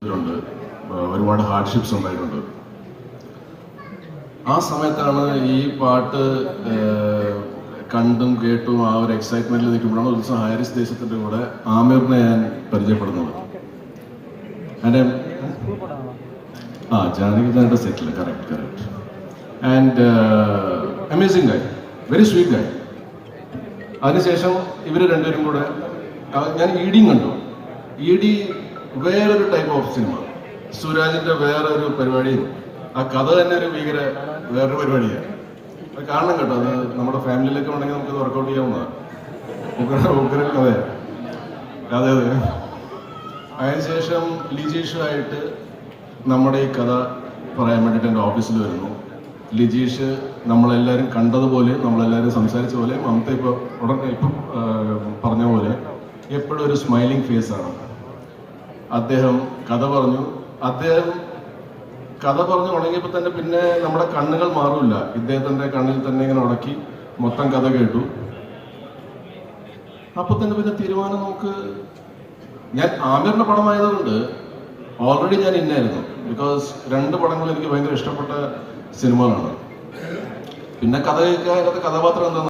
ഒരുപാട് ഹാർഡ്ഷിപ്സ് ഉണ്ടായിട്ടുണ്ട്. ആ സമയത്താണ് ഈ പാട്ട് കണ്ടും കേട്ടും ആ ഒരു എക്സൈറ്റ്മെന്റിൽ നിൽക്കുമ്പോഴാണ് ഒരു ദിവസം ഹാരിസ് ദേശത്തിന്റെ കൂടെ ആമിറിനെ ഞാൻ പരിചയപ്പെടുന്നത്. എൻ്റെ ജാനകി സെറ്റിൽ correct and amazing guy, very sweet guy. അതിനുശേഷം ഇവർ രണ്ടുപേരും കൂടെ ഞാൻ ഈഡിയും കണ്ടു. ഈഡി വേറൊരു ടൈപ്പ് ഓഫ് സിനിമ, സുരാജിന്റെ വേറൊരു പരിപാടിയും ആ കഥ തന്നെ ഒരു വേറൊരു പരിപാടിയാണ്. അത് കാണണം കേട്ടോ, അത് നമ്മുടെ ഫാമിലിയിലൊക്കെ ഉണ്ടെങ്കിൽ നമുക്ക് വർക്കൗട്ട് ചെയ്യാവുന്നതാണ്. ഉഗ്രൻ കഥയാണ്. അതെ. അതിനുശേഷം ലിജീഷുമായിട്ട് നമ്മുടെ ഈ കഥ പറയാൻ വേണ്ടിയിട്ട് എൻ്റെ ഓഫീസിൽ വരുന്നു. ലിജീഷ് നമ്മളെല്ലാവരും കണ്ടതുപോലെ, നമ്മളെല്ലാവരും സംസാരിച്ച പോലെ, മമത ഇപ്പം പറഞ്ഞ പോലെ എപ്പോഴും ഒരു സ്മൈലിംഗ് ഫേസ് ആണ്. അദ്ദേഹം കഥ പറഞ്ഞു തുടങ്ങിയപ്പോൾ തന്നെ പിന്നെ നമ്മുടെ കണ്ണുകൾ മാറില്ല. ഇദ്ദേഹത്തിൻ്റെ കണ്ണിൽ തന്നെ ഇങ്ങനെ ഉടക്കി മൊത്തം കഥ കേട്ടു. അപ്പൊ തന്നെ പിന്നെ തീരുമാനം നമുക്ക്, ഞാൻ ആമിറിന്റെ പടമായതുകൊണ്ട് ഓൾറെഡി ഞാൻ ഇന്നായിരുന്നു. ബിക്കോസ് 2 പടങ്ങൾ എനിക്ക് ഭയങ്കര ഇഷ്ടപ്പെട്ട സിനിമകളാണ്. പിന്നെ കഥ കേൾക്കാൻ കഥാപാത്രം എന്താ